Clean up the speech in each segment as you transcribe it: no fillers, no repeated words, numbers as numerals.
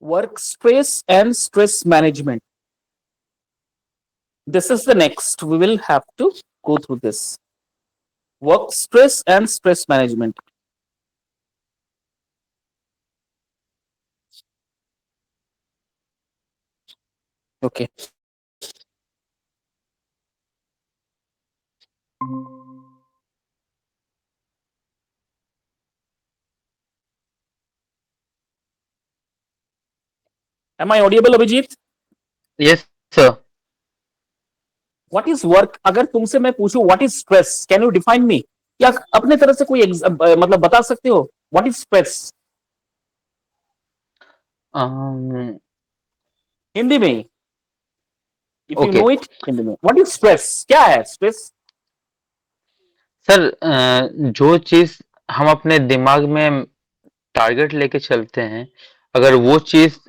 Work stress and stress management. This is the next. We will have to go through this. Work stress and stress management. Okay. Am I audible, Abhijit? Yes, sir. What is work? अगर तुमसे मैं पूछूं what is stress? Can you define me? क्या अपने तरफ से कोई मतलब बता सकते हो? What is stress? Um, Hindi में ही. If you okay know it, Hindi में. What is stress? क्या है stress? सर, जो चीज हम अपने दिमाग में टारगेट लेके चलते हैं, अगर वो चीज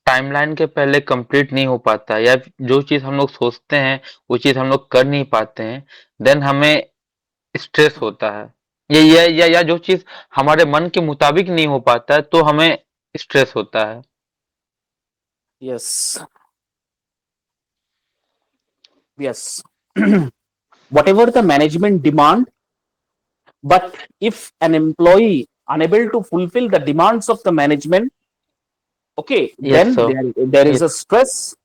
टाइमलाइन के पहले कंप्लीट नहीं हो पाता या जो चीज हम लोग सोचते हैं वो चीज हम लोग कर नहीं पाते हैं, देन हमें स्ट्रेस होता है। या जो चीज हमारे मन के मुताबिक नहीं हो पाता है तो हमें स्ट्रेस होता है। Yes. Yes. Whatever the management demand, but if an employee unable to fulfill the demands of the management, okay, yes then sir. there is a stress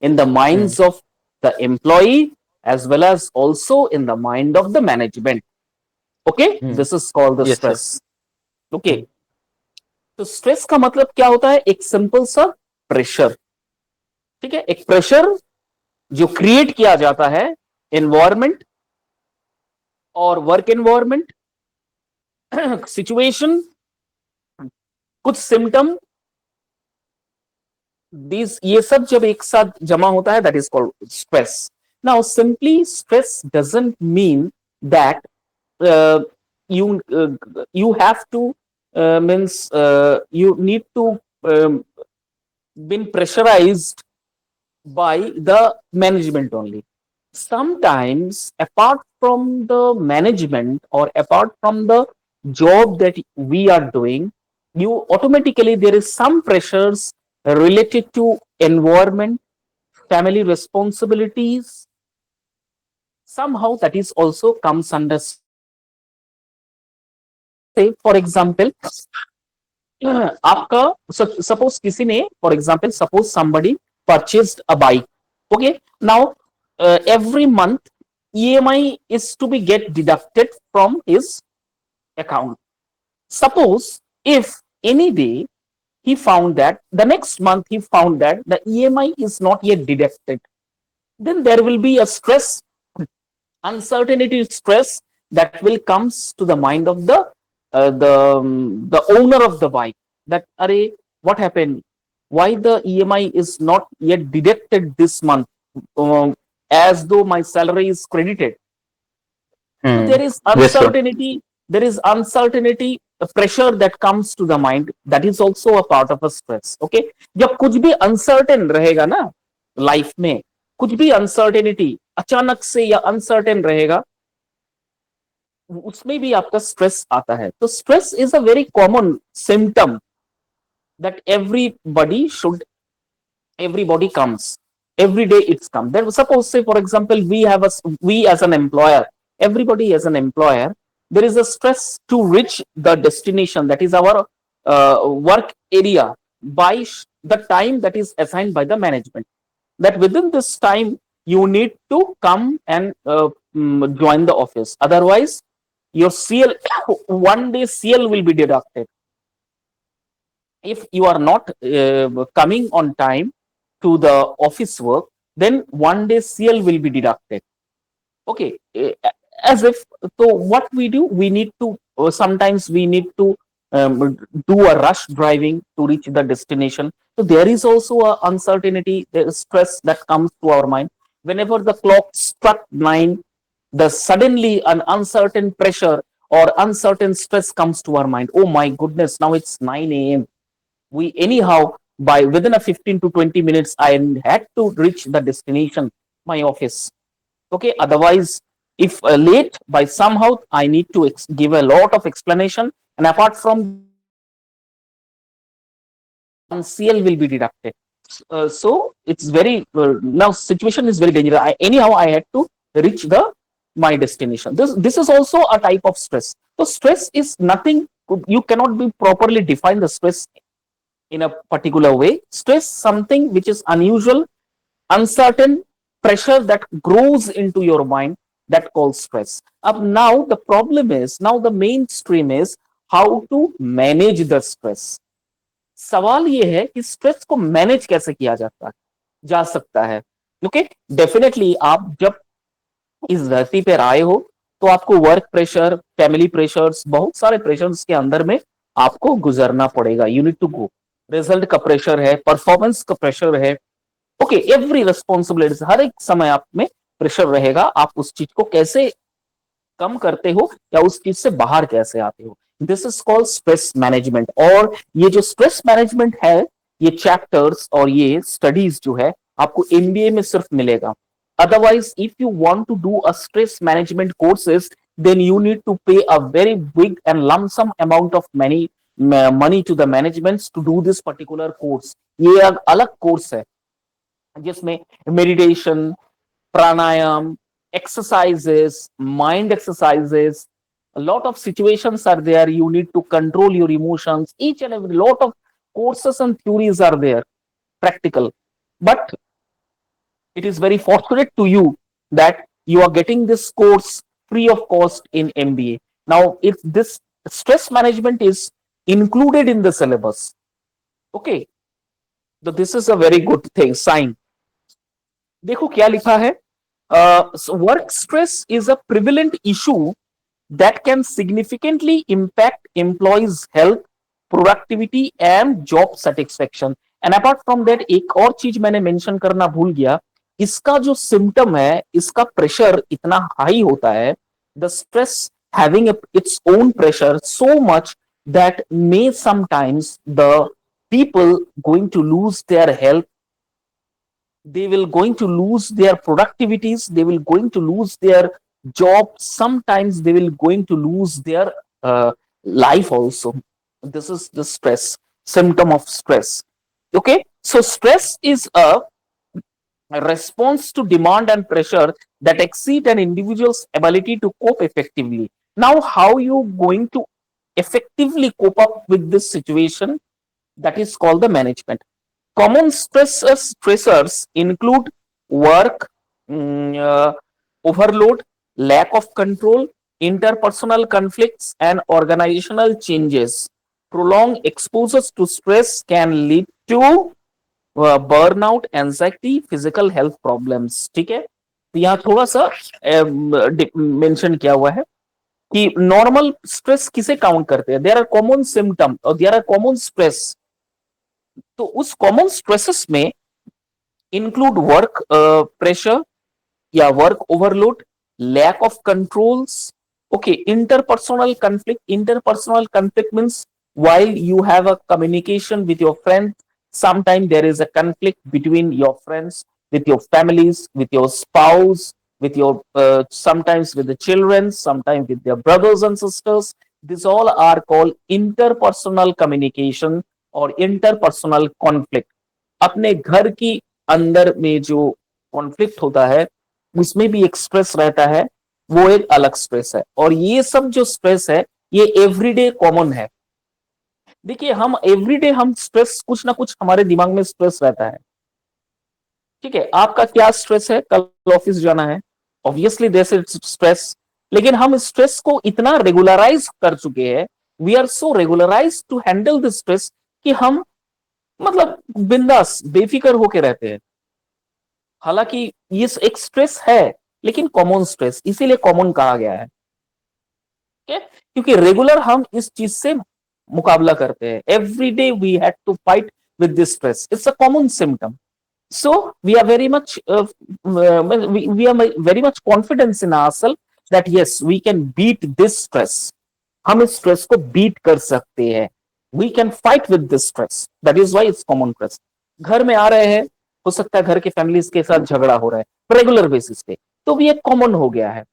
in the hmm. minds of the employee as well as also in the mind of the management. Okay, hmm. this is called the yes sir. stress. Okay, हम्म। तो stress का मतलब क्या होता है? एक simple सा pressure. ठीक है, एक प्रेशर जो क्रिएट किया जाता है एनवायरमेंट और वर्क एनवायरमेंट सिचुएशन, कुछ सिम्टम, दिस ये सब जब एक साथ जमा होता है, that is called stress. Now simply stress doesn't mean that you have to means you need to um, been pressurized by the management only. Sometimes apart from the management or apart from the job that we are doing, you automatically there is some pressures related to environment, family responsibilities, somehow that is also comes under stress. Say for example, आपका suppose किसी ने for example suppose somebody purchased a bike. Okay, now every month EMI is to be get deducted from his account. Suppose if any day he found that the next month he found that the EMI is not yet deducted, then there will be a stress, uncertainty, stress that will comes to the mind of the owner of the bike, that are what happened, why the EMI is not yet deducted this month, um, as though my salary is credited. So there is yes sir. uncertainty, there is uncertainty, a pressure that comes to the mind, that is also a part of a stress. Okay, जब कुछ भी uncertain रहेगा ना life में, कुछ भी uncertainty अचानक से या uncertain रहेगा, उसमें भी आपका स्ट्रेस आता है. तो stress is a very common symptom that everybody comes every day. It's come then. Suppose say for example we as an employer, everybody as an employer, there is a stress to reach the destination, that is our work area, by the time that is assigned by the management, that within this time you need to come and join the office, otherwise your CL one day CL will be deducted. If you are not coming on time to the office work, then one day CL will be deducted. Okay, as if, so what we do, we need to sometimes we need to do a rush driving to reach the destination. So there is also a uncertainty, there is stress that comes to our mind whenever the clock struck 9. The suddenly an uncertain pressure or uncertain stress comes to our mind. Oh my goodness, now it's 9 a.m. We anyhow by within a 15 to 20 minutes I had to reach the destination, my office. Okay, otherwise if late by somehow I need to give a lot of explanation, and apart from CL will be deducted. So it's very now situation is very dangerous. Anyhow, I had to reach the my destination. This is also a type of stress. So stress is nothing. You cannot be properly define the stress in a particular way. Stress something which is unusual, uncertain pressure that grows into your mind that calls stress. Up now the problem is now the mainstream is how to manage the stress. सवाल ये है कि stress को manage कैसे किया जाता है जा सकता है ओके डेफिनेटली आप जब इस धरती पर आए हो तो आपको वर्क प्रेशर फैमिली प्रेशर्स बहुत सारे प्रेशर्स के अंदर में आपको गुजरना पड़ेगा you need to go result का प्रेशर है परफॉर्मेंस का प्रेशर है ओके एवरी रिस्पॉन्सिबिलिटी हर एक समय आप में प्रेशर रहेगा आप उस चीज को कैसे कम करते हो या उस चीज से बाहर कैसे आते हो this is called stress management और ये जो स्ट्रेस मैनेजमेंट है ये चैप्टर्स और ये स्टडीज जो है आपको एमबीए में सिर्फ मिलेगा otherwise if you want to do a stress management courses then you need to pay a very big and lump sum amount of money to the managements to do this particular course ये अलग course है जिसमें meditation pranayam, exercises, mind exercises. A lot of situations are there. You need to control your emotions. Each and every lot of courses and theories are there, practical. But it is very fortunate to you that you are getting this course free of cost in MBA. Now, if this stress management is included in the syllabus, okay, so this is a very good thing, sign. देखो क्या लिखा है work stress is a prevalent issue that can significantly impact employees' health, productivity and job satisfaction. And apart from that, एक और चीज मैंने mention करना भूल गया इसका जो सिम्टम है इसका प्रेशर इतना हाई होता है the stress having its own pressure so much that may sometimes the people going to lose their health they will going to lose their productivities they will going to lose their job sometimes they will going to lose their life also this is the stress symptom of stress okay so stress is a response to demand and pressure that exceed an individual's ability to cope effectively now how you going to effectively cope up with this situation that is called the management common stressors include work, overload, lack of control, interpersonal conflicts, and organizational changes. Prolonged exposures to stress can lead to burnout, anxiety, physical health problems. ठीक है तो यहाँ थोड़ा सा mention किया हुआ है कि नॉर्मल स्ट्रेस किसे काउंट करते हैं देयर आर कॉमन सिम्टम और देयर आर कॉमन स्ट्रेस तो उस कॉमन स्ट्रेसेस में इंक्लूड वर्क प्रेशर या work overload lack of controls okay interpersonal conflict means while you have a communication with your friend sometimes there is a conflict between your friends with your families with your spouse with your sometimes with the children sometimes with their brothers and sisters these all are called interpersonal communication और interpersonal conflict अपने घर की अंदर में जो conflict होता है उसमें भी एक स्ट्रेस रहता है वो एक अलग स्ट्रेस है और ये सब जो स्ट्रेस है ये एवरीडे कॉमन है देखिए हम एवरीडे हम स्ट्रेस कुछ ना कुछ हमारे दिमाग में स्ट्रेस रहता है ठीक है आपका क्या स्ट्रेस है कल ऑफिस जाना है ऑब्वियसली दिस इज स्ट्रेस लेकिन हम स्ट्रेस को इतना रेगुलराइज कर चुके हैं we are so regularise to handle this stress कि हम मतलब बिंदास बेफिक्र होके रहते हैं हालांकि ये एक स्ट्रेस है लेकिन कॉमन स्ट्रेस इसीलिए कॉमन कहा गया है क्योंकि रेगुलर हम इस चीज से मुकाबला करते हैं every day we had to fight with this stress it's a common symptom so we are very much we are very much confidence in ourselves that yes we can beat this stress हम इस stress को beat कर सकते हैं we can fight with this stress that is why it's common stress घर में आ रहे हैं हो सकता है घर के फैमिलीज के साथ झगड़ा हो रहा है रेगुलर बेसिस पे तो भी एक कॉमन हो गया है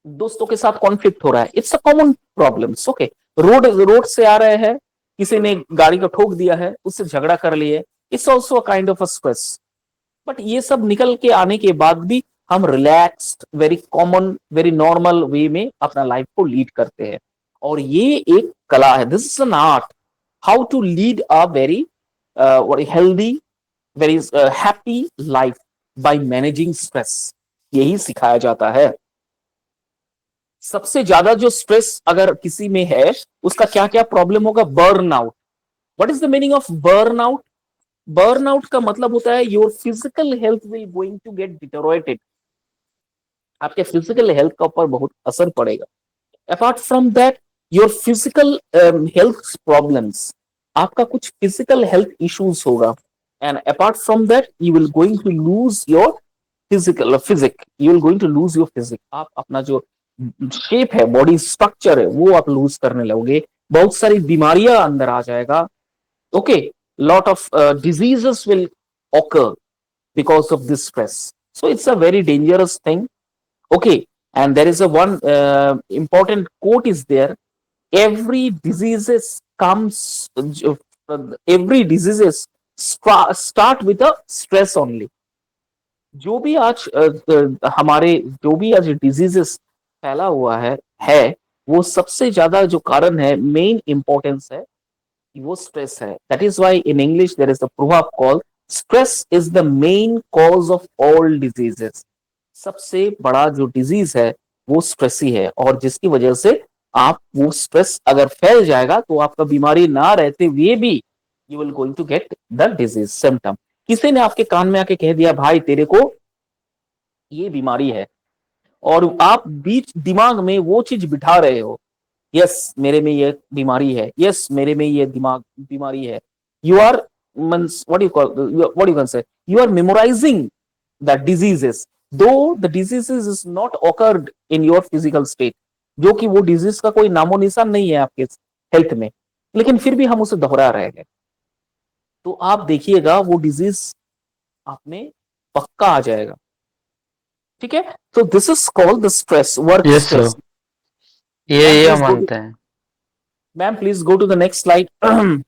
दोस्तों के साथ कॉन्फ्लिक्ट हो रहा है it's a common problem okay road से आ रहे हैं किसी ने गाड़ी को ठोक दिया है, उससे झगड़ा कर लिए, it's also a kind of a stress. But ये सब निकल के आने के बाद भी हम relaxed, very common, very normal way में अपना लाइफ को लीड करते हैं। और ये एक कला है, this is an art, how to lead a very healthy, very happy life by managing stress. यही सिखाया जाता है। सबसे ज्यादा जो स्ट्रेस अगर किसी में है, उसका क्या क्या प्रॉब्लम होगा? Burn out. What is the meaning of burn out? Burnout का मतलब होता है your physical health will going to get deteriorated. आपके फिजिकल हेल्थ का ऊपर बहुत असर पड़ेगा। Apart from that, your physical health problems, आपका कुछ फिजिकल हेल्थ इश्यूज होगा। And apart from that, you will going to lose your physique, you will going to lose your physique. आप अपना जो शेप है, बॉडी स्ट्रक्चर है, वो आप लूज करने लगोगे। बहुत सारी बीमारियां अंदर आ जाएगा। Okay, lot of diseases will occur because of this stress. So it's a very dangerous thing. Okay, and there is a one important quote is there: every diseases comes, every diseases start with a stress only. जो भी आज हमारे जो भी आज diseases फैला हुआ है वो सबसे ज्यादा जो कारण है, मेन इंपॉर्टेंस है, वो स्ट्रेस है। That is why in English there is a proverb called stress is the main cause of all diseases. सबसे बड़ा जो डिजीज है वो स्ट्रेस ही है, और जिसकी वजह से आप वो स्ट्रेस अगर फैल जाएगा तो आपका बीमारी ना रहते हुए भी you will going to get the disease symptom. किसी ने आपके कान में आके कह दिया भाई तेरे को ये बीमारी है, और आप बीच दिमाग में वो चीज बिठा रहे हो, यस मेरे में ये बीमारी है, यस मेरे में ये दिमाग बीमारी है। You are means what you call, what you can say, you are memorising the diseases, though the diseases is not occurred in your physical state, जो कि वो डिजीज का कोई नामो निशान नहीं है आपके हेल्थ में, लेकिन फिर भी हम उसे दोहरा रहे हैं। तो आप देखिएगा वो डिजीज आप में पक्का आ जाएगा। ठीक है, तो this is called the stress, work yes sir, stress. Ma'am ये हम प्लीज गो टू, मानते हैं। Ma'am please go to the next slide.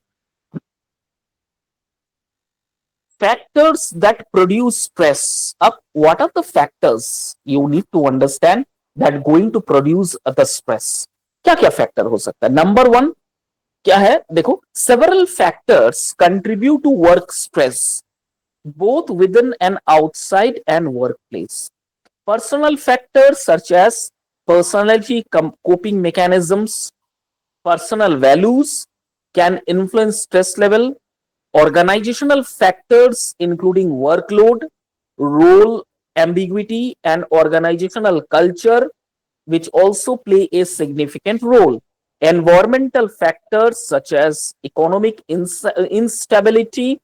Factors that produce stress. Up, what are the factors you need to understand that going to produce the stress? क्या क्या factor हो सकता है? Number one क्या है? देखो, several factors contribute to work stress both within and outside and workplace. Personal factors such as personality coping mechanisms, personal values can influence stress level. Organizational factors including workload, role ambiguity, and organizational culture, which also play a significant role. Environmental factors such as economic instability,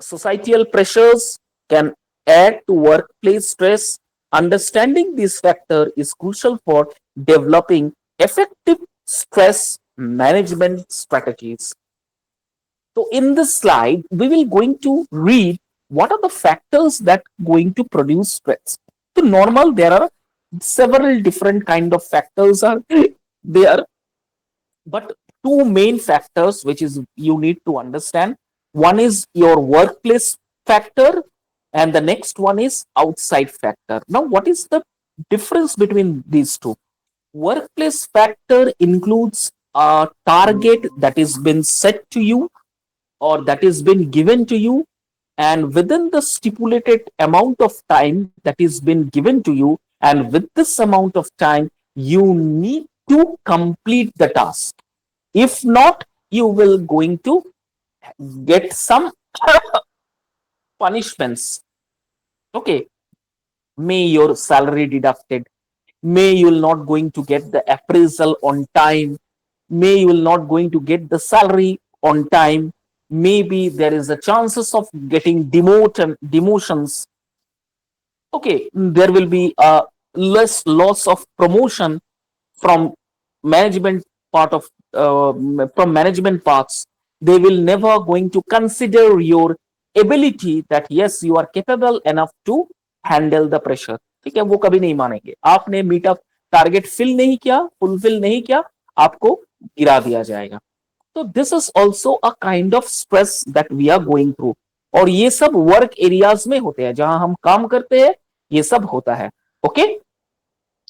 societal pressures can add to workplace stress. Understanding this factor is crucial for developing effective stress management strategies. So in this slide, we will going to read what are the factors that going to produce stress. So normal, there are several different kind of factors are there, but two main factors which is you need to understand. One is your workplace factor, and the next one is outside factor. Now, what is the difference between these two? Workplace factor includes a target that is been set to you or that is been given to you, and within the stipulated amount of time that is been given to you, and with this amount of time you need to complete the task. If not, you will going to get some punishments. Okay, may your salary deducted, may you will not going to get the appraisal on time, may you will not going to get the salary on time, maybe there is a chances of getting demotions. Okay, there will be a less loss of promotion from management part of from management parts. They will never going to consider your ability that yes you are capable enough to handle the pressure. ठीक है, वो कभी नहीं मानेंगे। आपने meetup target fill नहीं किया, fulfil नहीं किया, आपको गिरा दिया जाएगा। तो तो this is also a kind of stress that we are going through. और ये सब वर्क एरियाज में होते हैं, जहां हम काम करते हैं, ये सब होता है। ओके,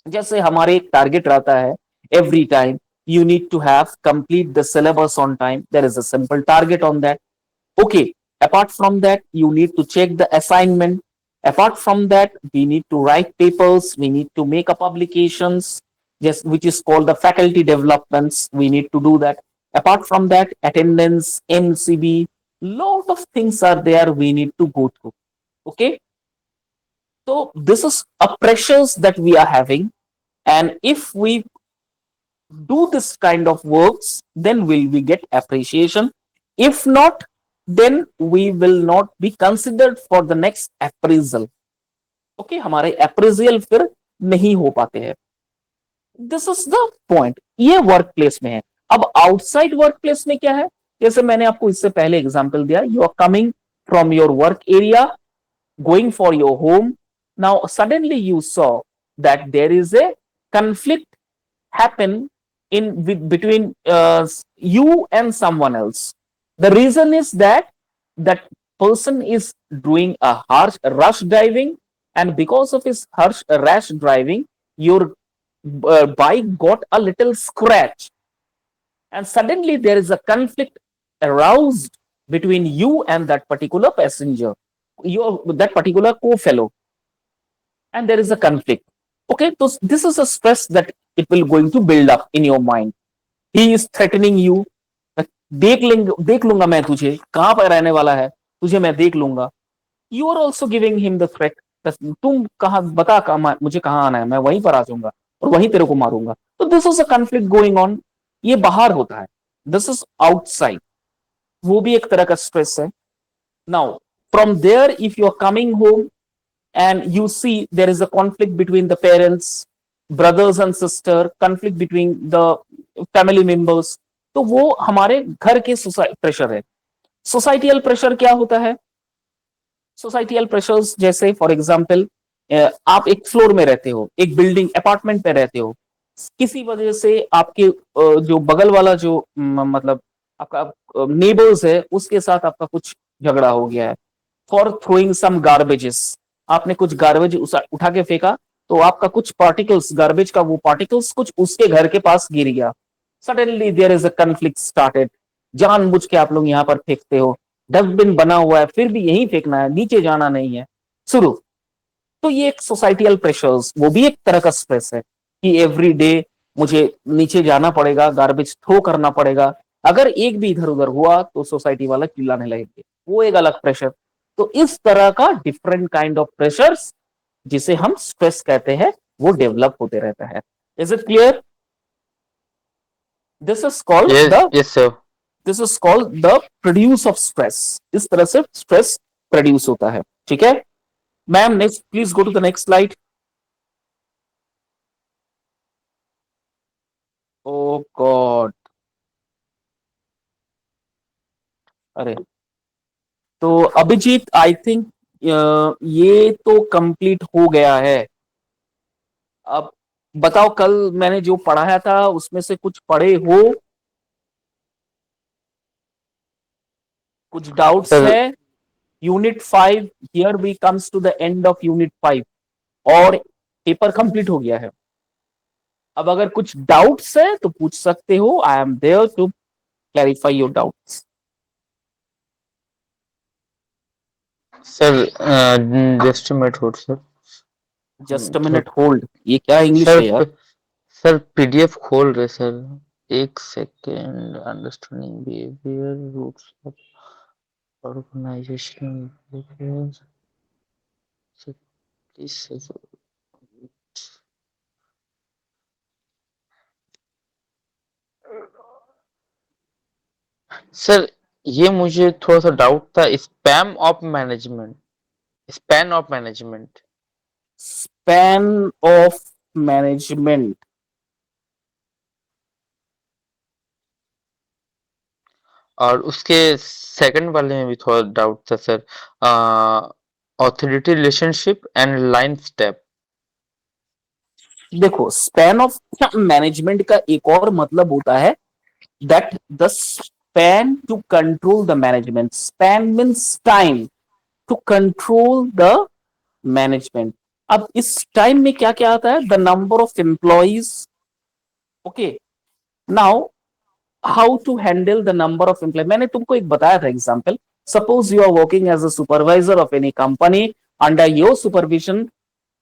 जैसे हमारे एक टारगेट रहता है, every time you need to have complete the syllabus on time. There is a simple target on that. Okay, apart from that, you need to check the assignment. Apart from that, we need to write papers, we need to make a publications, just which is called the faculty developments. We need to do that. Apart from that, attendance, MCB, lot of things are there we need to go through. Okay, so this is a pressures that we are having, and if we do this kind of works, then will we get appreciation? If not, then we will not be considered for the next appraisal. Okay, हमारे appraisal फिर नहीं हो पाते हैं। This is the point, ये work place में है। अब आउटसाइड वर्क प्लेस में क्या है, जैसे मैंने आपको इससे पहले एग्जांपल दिया, you are coming from your work area, going for your home. Now suddenly you saw that there is a conflict happen between you and someone else. The reason is that that person is doing a harsh rush driving, and because of his harsh rash driving, your bike got a little scratch, and suddenly there is a conflict aroused between you and that particular passenger, your that particular co-fellow, and there is a conflict. Okay, so this is a stress that it will going to build up in your mind. He is threatening you, देख लूंगा मैं तुझे, कहां पर रहने वाला है, तुझे मैं देख लूंगा। You are also giving him the threat, तुम कहा बता, कहा मुझे कहाँ आना है, मैं वहीं पर आ जाऊंगा और वहीं तेरे को मारूंगा। तो this is a conflict going on, ये बाहर होता है, दिस इज आउटसाइड, वो भी एक तरह का स्ट्रेस है। Now from there if you are coming home and you see there is a conflict between the parents, brothers and sister, conflict between the family members, तो वो हमारे घर के प्रेशर है। सोसाइटियल प्रेशर क्या होता है, सोसाइटियल प्रेशर्स जैसे फॉर एग्जांपल, आप एक फ्लोर में रहते हो, एक बिल्डिंग अपार्टमेंट में रहते हो, किसी वजह से आपके जो बगल वाला जो मतलब आपका नेबर्स है, उसके साथ आपका कुछ झगड़ा हो गया है, फॉर थ्रोइंग सम गार्बेजेस, आपने कुछ गार्बेज उठा के फेंका, तो आपका कुछ पार्टिकल्स, गार्बेज का वो पार्टिकल्स कुछ उसके घर के पास गिर गया, suddenly there is a conflict started, जानबूझ के आप लोग यहाँ पर फेंकते हो, डस्टबिन बना हुआ है फिर भी यहीं फेंकना है, नीचे जाना नहीं है, शुरू। तो ये एक सोसाइटियल प्रेशर्स, वो भी एक तरह का स्ट्रेस है कि एवरी डे मुझे नीचे जाना पड़ेगा, गार्बेज थ्रो करना पड़ेगा, अगर एक भी इधर उधर हुआ तो सोसाइटी वाला चिल्लाने लगेंगे, वो एक अलग प्रेशर। तो इस तरह का डिफरेंट काइंड ऑफ प्रेशर्स, जिसे हम स्ट्रेस कहते हैं, वो डेवलप होते रहता है। Is it clear? This is called Yes, the yes, sir. This is called the produce of stress. इस तरह से स्ट्रेस प्रोड्यूस होता है। ठीक है ma'am, next please go to the next slide. Oh God, अरे, तो अभिजीत आई थिंक ये तो कंप्लीट हो गया है। अब बताओ, कल मैंने जो पढ़ाया था उसमें से कुछ पढ़े हो, कुछ डाउट्स Sir, है? Unit 5, here we comes to the end of unit 5 और पेपर कंप्लीट हो गया है। अब अगर कुछ डाउट्स है तो पूछ सकते हो, I am there to clarify your doubts. sir, just a minute, hold, sir. Just a थोड़ा मिनट होल्ड, ये क्या इंग्लिश सर है यार? सर पीडीएफ खोल रहे सर, एक second. Understanding behaviour roots of organisation please sir, ये मुझे थोड़ा सा डाउट था, span of management span of management, और उसके सेकंड वाले में भी थोड़ा डाउट था sir, authority relationship and line step. देखो स्पैन ऑफ मैनेजमेंट का एक और मतलब होता है that the span to control the management. Span means time to control the management. अब इस टाइम में क्या क्या आता है? The number of employees. Okay, now how to handle the number of employee. मैंने तुमको एक बताया था example. Suppose you are working as a supervisor of any company. Under your supervision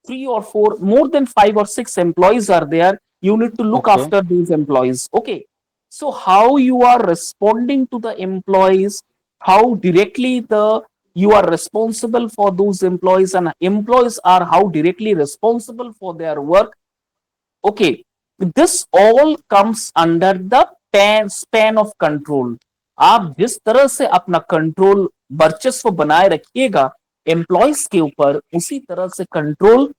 3 or 4, more than 5 or 6 employees are there. You need to look Okay. after these employees. Okay, so how you are responding to the employees, how directly the you are responsible for those employees, and employees are how directly responsible for their work. Okay, this all comes under the span of control. आप जिस तरह से अपना control वर्चस्व बनाए रखिएगा employees के ऊपर, उसी तरह से कंट्रोल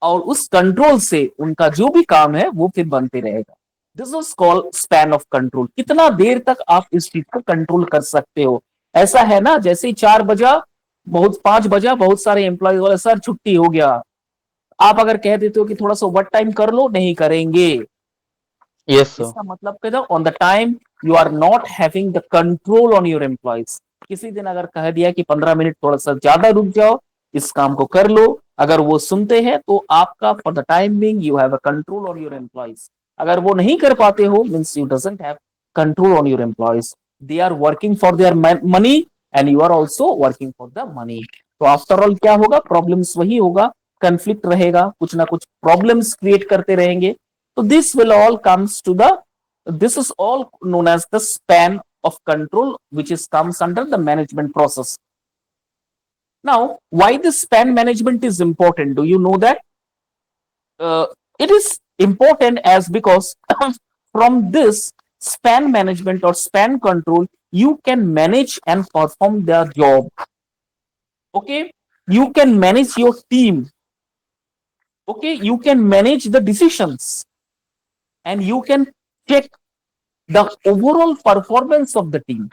और उस कंट्रोल से उनका जो भी काम है वो फिर बनते रहेगा. This is called span of control. कितना देर तक आप इस चीज को कंट्रोल कर सकते हो. ऐसा है ना, जैसे ही 4 बजा, बहुत 5 बजा, बहुत सारे एम्प्लॉय बोले सर छुट्टी हो गया. आप अगर कह देते हो कि थोड़ा सा ओवर टाइम कर लो, नहीं करेंगे. Yes, sir. इसका मतलब क्या था? On the time you are not having the control on your employees. किसी दिन अगर कह दिया कि 15 मिनट थोड़ा सा ज्यादा रुक जाओ, इस काम को कर लो, अगर वो सुनते हैं तो आपका for the time being you have a control on your employees. अगर वो नहीं कर पाते हो means you doesn't have control on your employees. They are working for their money and you are also working for the money. तो after all क्या होगा? Problems वही होगा, कंफ्लिक्ट रहेगा, कुछ ना कुछ प्रॉब्लम्स क्रिएट करते रहेंगे. So this will all comes to the, this is all known as the span of control, which is comes under the management process. Now, why this span management is important? Do you know that? It is important as because from this span management or span control, you can manage and perform their job. Okay, you can manage your team. Okay, you can manage the decisions and you can check the overall performance of the team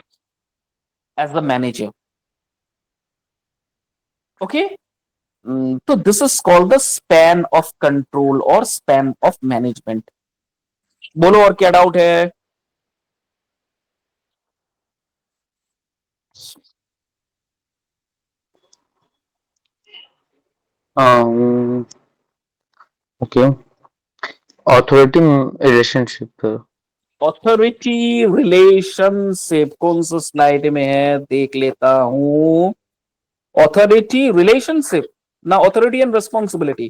as the manager. Okay, so this is called the span of control or span of management. बोलो और क्या doubt है? Um, okay. Authority relationship. Authority relationship कौन सा slide में है देख लेता हूं. ऑथोरिटी रिलेशनशिप ना ऑथोरिटी एंड रेस्पॉन्सिबिलिटी.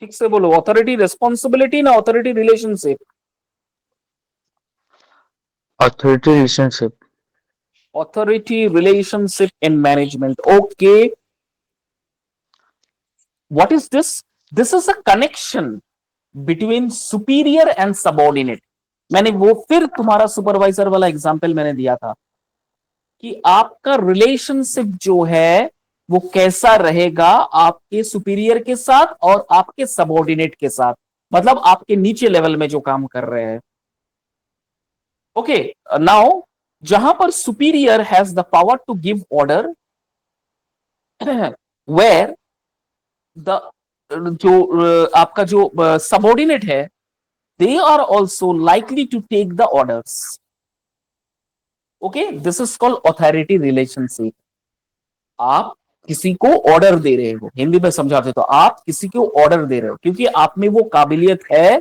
ठीक से बोलो, ऑथोरिटी रेस्पॉन्सिबिलिटी ना authority relationship. Authority relationship. Authority relationship in management. Okay, what is this? This is a connection between superior and subordinate. मैंने वो फिर तुम्हारा सुपरवाइजर वाला एग्जांपल मैंने दिया था कि आपका रिलेशनशिप जो है वो कैसा रहेगा आपके सुपीरियर के साथ और आपके सबऑर्डिनेट के साथ, मतलब आपके नीचे लेवल में जो काम कर रहे हैं. ओके, नाउ जहां पर superior has the power to give order, where the जो आपका जो सबऑर्डिनेट है they are also likely to take the orders. Okay, this is called authority relationship. आप किसी को ऑर्डर दे रहे हो, हिंदी में समझाते तो आप किसी को ऑर्डर दे रहे हो क्योंकि आप में वो काबिलियत है.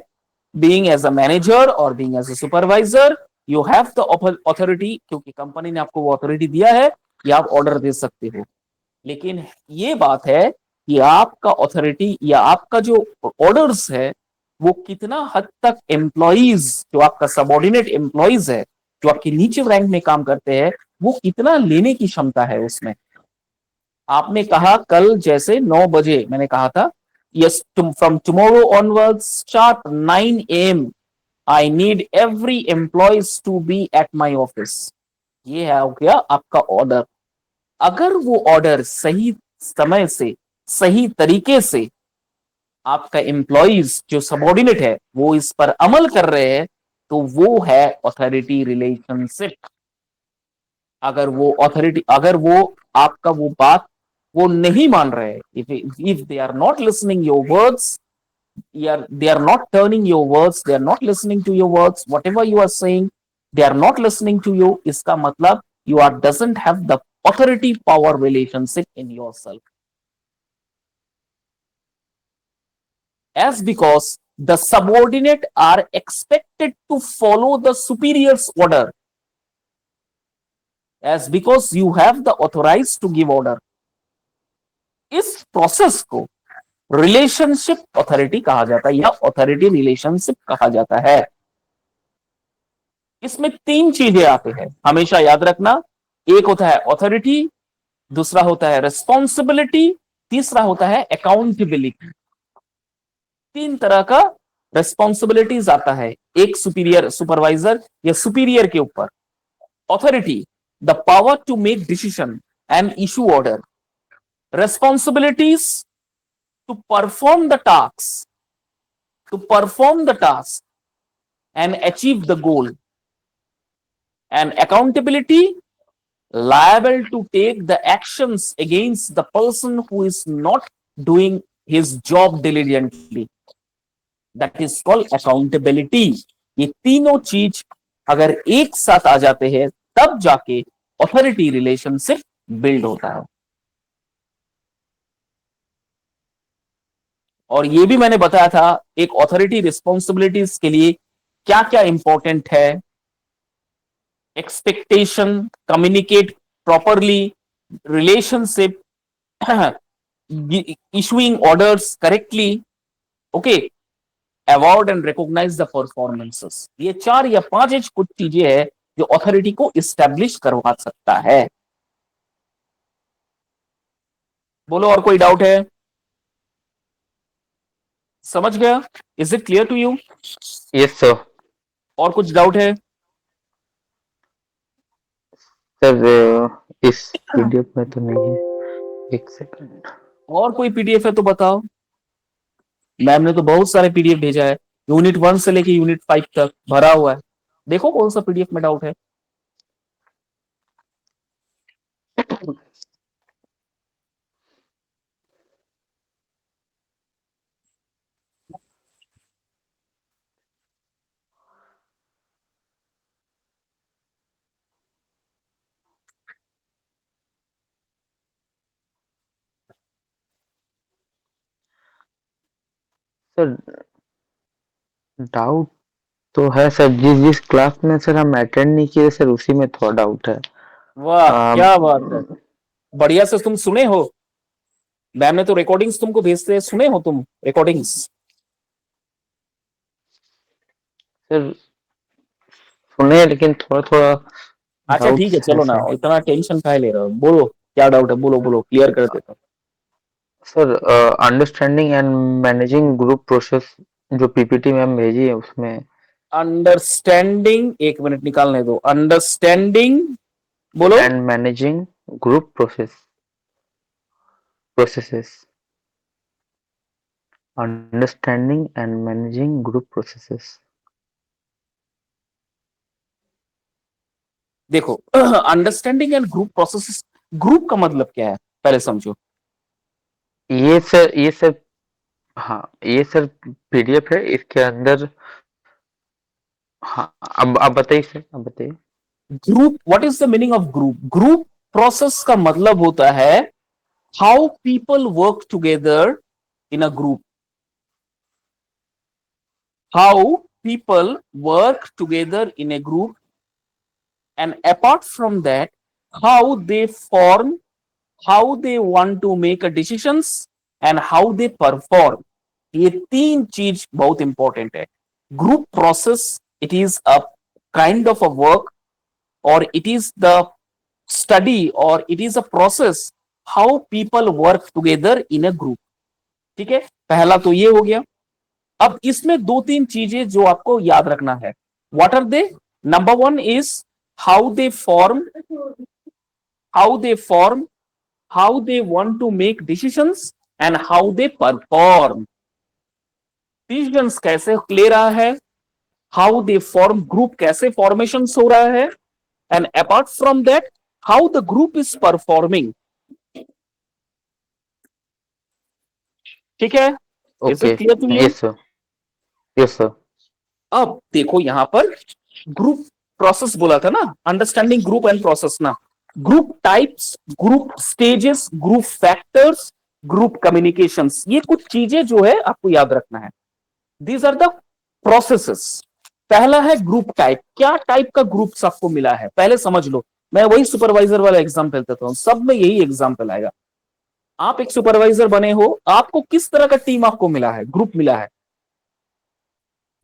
बीइंग एज अ मैनेजर और being as a supervisor you have the authority, क्योंकि कंपनी ने आपको वो ऑथोरिटी दिया है कि आप ऑर्डर दे सकते हो. लेकिन ये बात है कि आपका ऑथोरिटी या आपका जो ऑर्डर्स है वो कितना हद तक एम्प्लॉइज, जो आपका सबऑर्डिनेट एम्प्लॉइज है, जो आपके नीचे रैंक में काम करते हैं, वो कितना लेने की क्षमता है उसमें. आपने कहा कल जैसे 9 बजे मैंने कहा था, yes from tomorrow onwards sharp 9 AM I need every employees to be at my office. ये है हो गया आपका ऑर्डर. अगर वो ऑर्डर सही समय से सही तरीके से आपका एम्प्लॉइज जो सबऑर्डिनेट है वो इस पर अमल कर रहे हैं तो वो है ऑथोरिटी रिलेशनशिप. अगर वो आपका वो बात वो नहीं मान रहे, if they are not listening your words, they are not turning your words, they are not listening to your words, whatever you are saying, they are not listening to you. इसका मतलब you are doesn't have the authority power relationship in yourself. As because the subordinate are expected to follow the superior's order, as because you have the authorized to give order. इस process को relationship authority कहा जाता है या authority relationship कहा जाता है. इसमें तीन चीजें आते हैं, हमेशा याद रखना. एक होता है ऑथोरिटी, दूसरा होता है रिस्पॉन्सिबिलिटी, तीसरा होता है अकाउंटेबिलिटी. तीन तरह का रिस्पॉन्सिबिलिटीज आता है एक सुपीरियर सुपरवाइजर या सुपीरियर के ऊपर. Authority, the power to make decision and issue order. Responsibilities, to perform the tasks, to perform the task and achieve the goal. And accountability, liable to take the actions against the person who is not doing his job diligently. That is called accountability. ये तीनों चीज अगर एक साथ आ जाते हैं तब जाके ऑथोरिटी रिलेशनशिप बिल्ड होता है. और ये भी मैंने बताया था एक ऑथोरिटी रिस्पॉन्सिबिलिटीज के लिए क्या क्या इंपॉर्टेंट है. Expectation, communicate properly, relationship, issuing orders correctly, okay, award and recognise the performances. ये 4 या 5 कुछ चीजें हैं जो ऑथोरिटी को इस्टेब्लिश करवा सकता है. बोलो और कोई डाउट है? समझ गया? Is it clear to you? Yes sir. और कुछ डाउट है? सर इस पीडीएफ में तो नहीं है. एक सेकंड. और कोई पीडीएफ है तो बताओ. मैम ने तो बहुत सारे पीडीएफ भेजा है, यूनिट 1 से लेके यूनिट 5 तक भरा हुआ है. देखो कौन सा पीडीएफ में डाउट है. सर डाउट तो है सर. जिस जिस क्लास में सर हम अटेंड नहीं किए सर उसी में थोड़ा डाउट है. वाह क्या बात है, बढ़िया से तुम सुने हो. मैम ने तो रिकॉर्डिंग्स तुमको भेजते हैं, सुने हो तुम रिकॉर्डिंग्स? सर सुने लेकिन थोड़ा थोड़ा अच्छा ठीक है, चलो ना, सर. इतना टेंशन काहे ले रहे हो. बोलो क्या डाउट है, बोलो बोलो, क्लियर कर देता हूं. Sir understanding and managing group process जो पीपीटी मैम भेजी है उसमें. अंडरस्टैंडिंग, एक मिनट निकालने दो. अंडरस्टैंडिंग, बोलो. And managing group processes. Understanding and managing group processes. देखो understanding and group process, group का मतलब क्या है पहले समझो. ये सर हाँ ये सर पीडीएफ है इसके अंदर. हाँ अब बताइए सर, अब बताइए. Group, what is the meaning of group? Group process का मतलब होता है how people work together in a group. How people work together in A group, and apart from that how they form, how they want to make a decisions and how they perform. ये तीन चीज बहुत important है. Group process, it is a kind of a work और it is the study और it is a process how people work together in a group. ठीक है, पहला तो ये हो गया. अब इसमें 2-3 चीजें जो आपको याद रखना है. What are they? Number 1 is how they form, how they form, how they want to make decisions and how they perform. Decisions कैसे ले रहा है, how they form, group कैसे formations हो रहा है, and apart from that how the group is performing. ठीक है, is it okay, clear to you? Yes sir, yes sir. अब देखो यहां पर ग्रुप प्रोसेस बोला था ना, अंडरस्टैंडिंग ग्रुप एंड प्रोसेस ना, group types, group stages, group factors, group communications, ये कुछ चीजें जो है आपको याद रखना है। These are the processes. पहला है ग्रुप टाइप, क्या टाइप का ग्रुप्स आपको मिला है पहले समझ लो। मैं वही सुपरवाइजर वाला एग्जांपल देता हूं, सब में यही एग्जांपल आएगा। आप एक सुपरवाइजर बने हो, आपको किस तरह का टीम आपको मिला है, ग्रुप मिला है।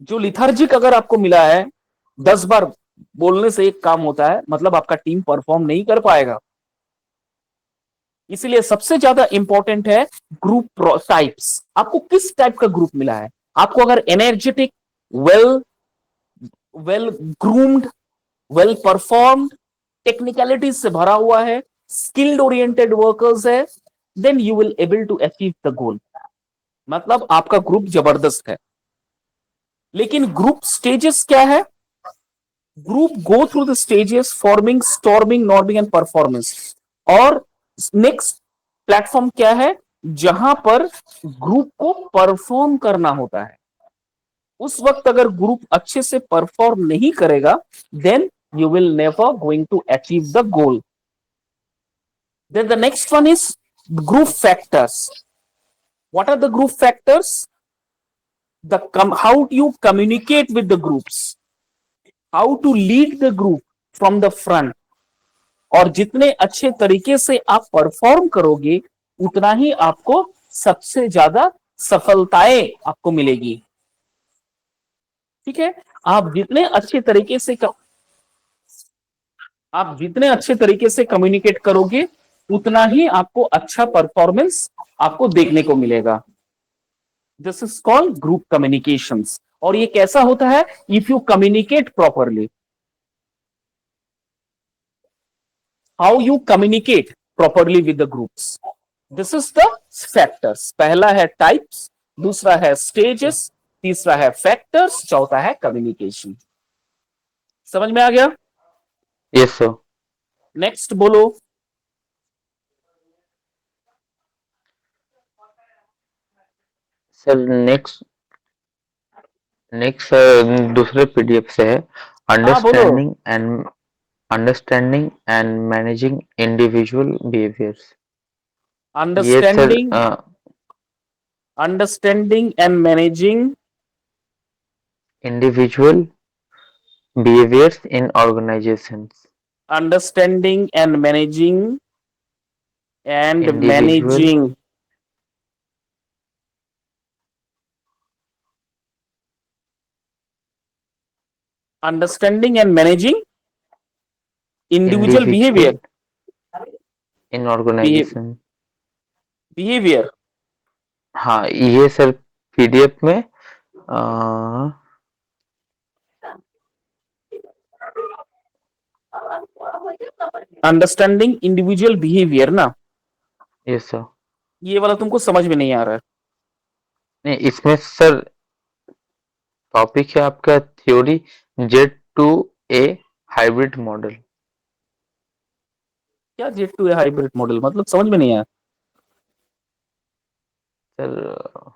जो लिथार्जिक अगर आपको मिला है, 10 बार बोलने से एक काम होता है, मतलब आपका टीम परफॉर्म नहीं कर पाएगा। इसलिए सबसे ज्यादा इंपॉर्टेंट है ग्रुप टाइप्स, आपको किस टाइप का ग्रुप मिला है। आपको अगर energetic, well well groomed, well performed, technicalities से भरा हुआ है, स्किल्ड ओरिएंटेड वर्कर्स है, then you will able to achieve the goal. मतलब आपका ग्रुप जबरदस्त है। लेकिन ग्रुप स्टेजेस क्या है? Group go through the stages forming, storming, norming and performance. और नेक्स्ट प्लेटफॉर्म क्या है? जहां पर ग्रुप को परफॉर्म करना होता है। उस वक्त अगर ग्रुप अच्छे से परफॉर्म नहीं करेगा, then you will never going to achieve the goal. Then the next one is group factors. What are the group factors? How you communicate with the groups, how to lead the group from the front। और जितने अच्छे तरीके से आप perform करोगे, उतना ही आपको सबसे ज्यादा सफलताएं आपको मिलेगी। ठीक है, आप जितने अच्छे तरीके से आप जितने अच्छे तरीके से कम्युनिकेट करोगे, उतना ही आपको अच्छा परफॉर्मेंस आपको देखने को मिलेगा। This is called group communications. और ये कैसा होता है? If you communicate properly. How you communicate properly with the groups, this is the factors. पहला है टाइप्स, दूसरा है स्टेजेस, तीसरा है फैक्टर्स, चौथा है कम्युनिकेशन। समझ में आ गया? Yes sir. नेक्स्ट बोलो। सर नेक्स्ट, नेक्स्ट दूसरे पीडीएफ से है, हाँ बोलो। Understanding and understanding and managing individual behaviours. ये sir understanding, understanding and managing, individual behaviours in organisations. Understanding and managing and individual, managing, understanding and managing individual individual behaviour, in organisation. Behaviour. हाँ ये sir PDF में understanding individual behaviour ना, yes sir. ये वाला तुमको समझ में नहीं आ रहा है। नहीं इसमें सर टॉपिक है आपका theory Z to A hybrid model. क्या Z to A hybrid model मतलब? समझ में नहीं आया। सर,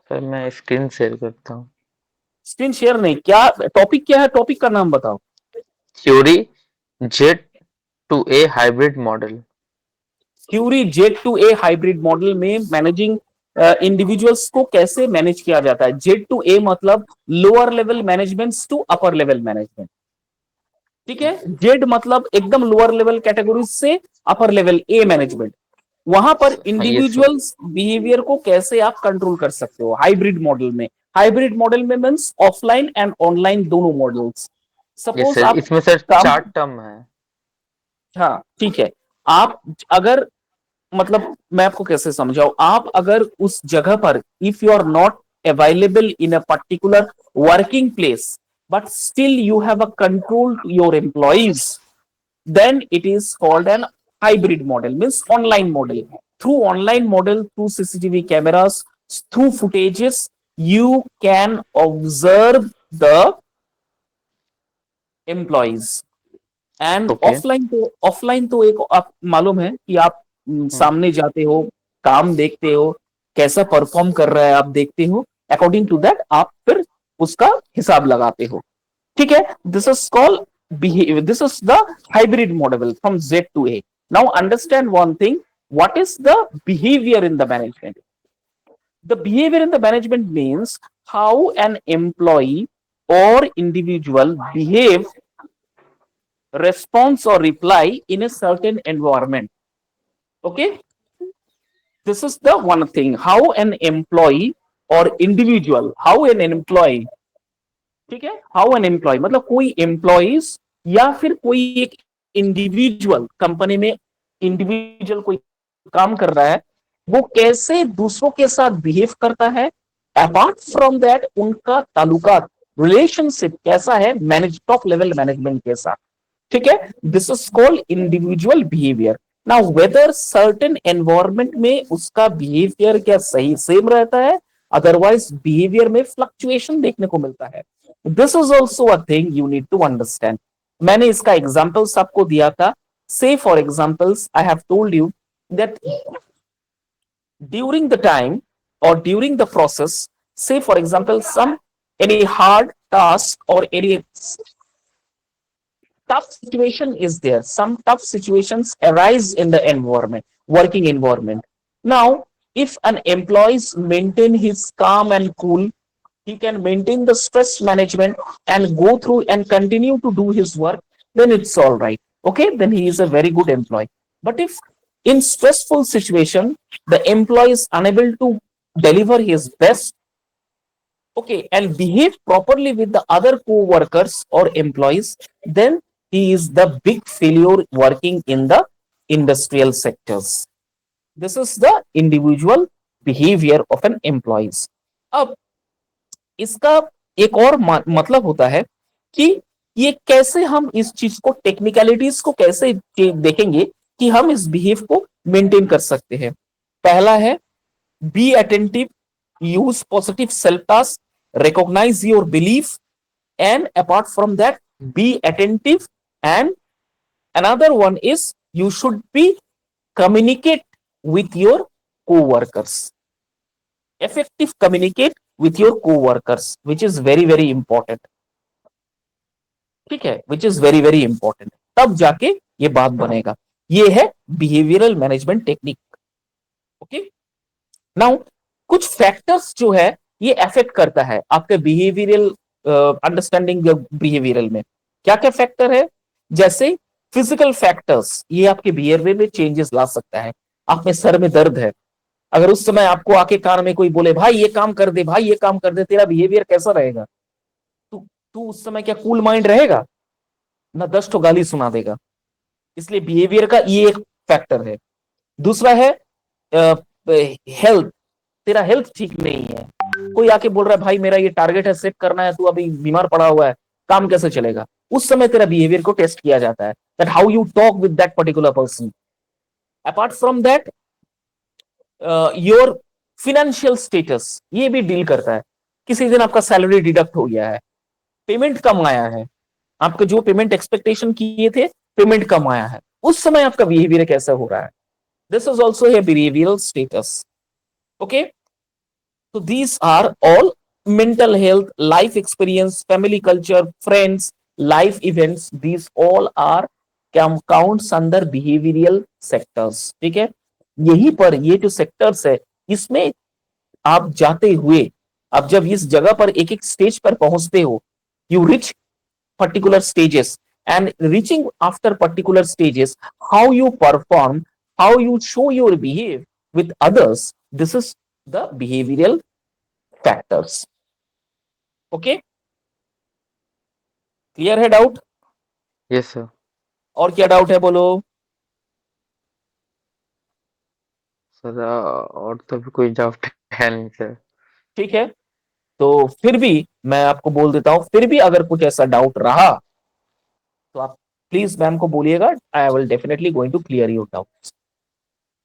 सर मैं स्क्रीन शेयर करता हूँ। स्क्रीन शेयर नहीं, क्या टॉपिक क्या है? टॉपिक का नाम बताओ। Theory Z to A hybrid model. Theory Z to A hybrid model में मैनेजिंग इंडिविजुअल्स को कैसे मैनेज किया जाता है। जेड टू ए मतलब lower level management to upper level management. ठीक है, जेड मतलब एकदम लोअर लेवल कैटेगरी से अपर लेवल ए मैनेजमेंट। वहां पर हाँ ये सर, इंडिविजुअल्स बिहेवियर को कैसे आप कंट्रोल कर सकते हो हाइब्रिड मॉडल में। हाइब्रिड मॉडल में मीन्स ऑफलाइन एंड ऑनलाइन दोनों मॉडल्स। ये सपोज सर आप इसमें सर काम, चार टर्म है। हाँ ठीक है। आप अगर, मतलब मैं आपको कैसे समझाऊं, आप अगर उस जगह पर if you are not available in a particular working place, but still you have a control to your employees, then it is called an hybrid model, means online model. Through online model, through CCTV cameras, through footages, you can observe the employees। And okay. Offline तो एक आप मालूम है कि आप सामने जाते हो, काम देखते हो, कैसा परफॉर्म कर रहा है आप देखते हो, अकॉर्डिंग टू दैट आप फिर उसका हिसाब लगाते हो। ठीक है, this is called behavior. This is the hybrid model from Z to A. Now understand one thing, what is the behavior in the management? The behavior in the management means how an employee or individual behave, response or reply in a certain environment. Okay, this is the one thing, how an employee or individual, how an employee, ठीक है, how an employ मतलब कोई employees या फिर कोई एक individual company में, individual कोई काम कर रहा है, वो कैसे दूसरों के साथ बिहेव करता है, अपार्ट फ्रॉम दैट उनका ताल्लुकात, रिलेशनशिप कैसा है मैनेज टॉप लेवल मैनेजमेंट के साथ। ठीक है, this is called individual behaviour. Now whether certain environment में उसका बिहेवियर क्या सही सेम रहता है, अदरवाइज बिहेवियर में फ्लक्चुएशन देखने को मिलता है। This is also a thing you need to understand. मैंने इसका एग्जाम्पल्स आपको दिया था। Say for examples I have told you that during the time और during the process, say for example some any hard task or any tough situation is there, some tough situations arise in the environment, working environment. Now if an employee maintain his calm and cool, he can maintain the stress management and go through and continue to do his work, then it's all right. Okay, then he is a very good employee. But if in stressful situation the employee is unable to deliver his best, okay, and behave properly with the other co-workers or employees, then he is the big failure working in the industrial sectors. This is the individual behavior of an employees. अब इसका एक और मतलब होता है कि ये कैसे हम इस चीज को, टेक्निकलिटीज को कैसे देखेंगे कि हम इस बिहेव को मेंटेन कर सकते हैं। पहला है be attentive, use positive self task, recognize your belief, and apart from that be attentive. And another one is you should be communicate with your co-workers, effective communicate with your co-workers, which is very very important। ठीक है, which is very very important, तब जाके ये बात बनेगा। ये है behavioural management technique. Okay, now कुछ फैक्टर्स जो है ये अफेक्ट करता है आपके बिहेवियरल अंडरस्टैंडिंग बिहेवियरल में। क्या क्या फैक्टर है, जैसे फिजिकल फैक्टर्स, ये आपके बिहेवियर में चेंजेस ला सकता है। आप में सर में दर्द है, अगर उस समय आपको आके कान में कोई बोले भाई ये काम कर दे, भाई ये काम कर दे, तेरा बिहेवियर कैसा रहेगा? तू उस समय क्या कूल माइंड रहेगा? ना 10 तो गाली सुना देगा। इसलिए बिहेवियर का ये एक फैक्टर है। दूसरा है हेल्थ, तेरा हेल्थ ठीक नहीं है, कोई आके बोल रहा है भाई मेरा ये टारगेट है सेट करना है, तू अभी बीमार पड़ा हुआ है, काम कैसे चलेगा? उस समय तेरा बिहेवियर को टेस्ट किया जाता है, that how you talk with that particular person. Apart from that your financial status, ये भी डील करता है। किसी दिन आपका सैलरी डिडक्ट हो गया है, पेमेंट कम आया है, आपके जो पेमेंट एक्सपेक्टेशन किए थे पेमेंट कम आया है, उस समय आपका बिहेवियर कैसा हो रहा है? This is also a behavioural status. Okay, so these are all mental health, life experience, family culture, friends, life events, these all are counts under behavioral sectors। ठीक है, यही पर ये जो सेक्टर्स है इसमें आप जाते हुए, आप जब इस जगह पर एक एक स्टेज पर पहुंचते हो, you rich particular stages, and reaching after particular stages, how you perform, how you show your behave with others, this is the behavioral factors। okay, clear है डाउट? Yes sir. और क्या डाउट है बोलो? Sir और तो भी कोई doubt है नहीं सर। ठीक है, तो फिर भी मैं आपको बोल देता हूं, फिर भी अगर कुछ ऐसा डाउट रहा तो आप प्लीज मैम को बोलिएगा, I will definitely going to clear your doubt.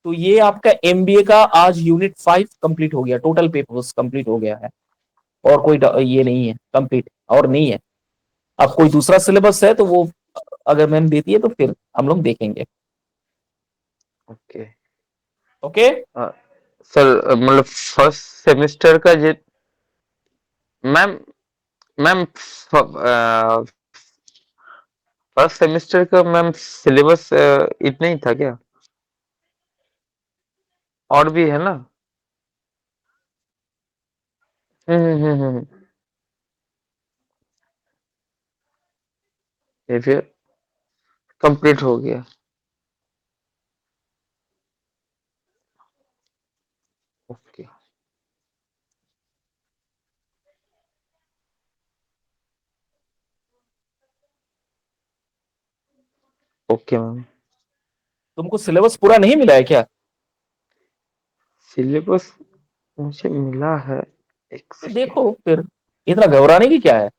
तो ये आपका एमबीए का आज यूनिट 5 कंप्लीट हो गया, टोटल पेपर्स कंप्लीट हो गया है, और कोई ये नहीं है कंप्लीट, और नहीं है। अब कोई दूसरा सिलेबस है तो वो अगर मैम देती है तो फिर हम लोग देखेंगे। ओके। ओके, सर मतलब फर्स्ट सेमेस्टर का जे मैम मैम फर्स्ट सेमेस्टर का मैम सिलेबस इतना ही था क्या? और भी है ना? हम्म। ये फिर कंप्लीट हो गया। ओके। Okay ma'am. तुमको सिलेबस पूरा नहीं मिला है क्या? सिलेबस मुझे मिला है। एक तो सेकेंड। देखो फिर, इतना घबराने की क्या है?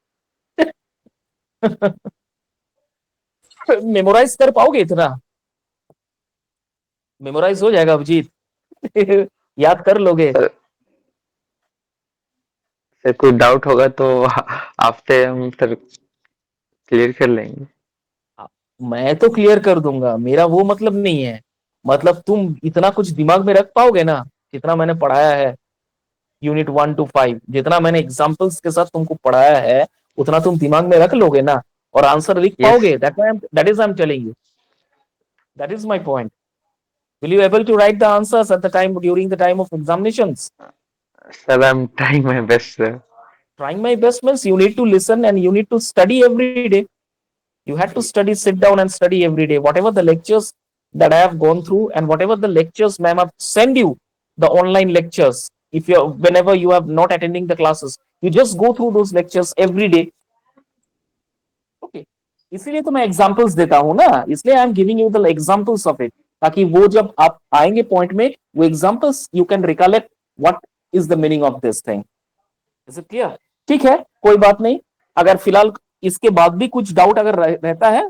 मेमोराइज कर पाओगे इतना? मेमोराइज हो जाएगा अभिजीत। याद कर लोगे? सर सर कोई डाउट होगा तो आपसे हम सर क्लियर कर लेंगे। मैं तो क्लियर कर दूंगा, मेरा वो मतलब नहीं है। मतलब तुम इतना कुछ दिमाग में रख पाओगे ना, जितना मैंने पढ़ाया है, यूनिट 1 to 5, जितना मैंने एग्जाम्पल्स के साथ तुमको पढ़ाया है, उतना तुम दिमाग में रख लोगे ना, और आंसर लिख यस पाओगे? That is I am telling you, that is my point. Will you able to write the answers at the time, during the time of examinations? Sir I am trying my best sir. Trying my best means you need to listen and you need to study every day. You had to study, sit down and study every day. Whatever the lectures that I have gone through, and whatever the lectures ma'am have send you, the online lectures. If you, whenever you are not attending the classes, you just go through those lectures every day. Okay. इसीलिए तो मैं examples देता हूं ना, इसलिए I am giving you the examples of it, ताकि वो जब आप आएंगे पॉइंट में, वो examples you can recollect what is the meaning of this thing. Is it clear? ठीक है, कोई बात नहीं। अगर फिलहाल इसके बाद भी कुछ डाउट अगर रहता है,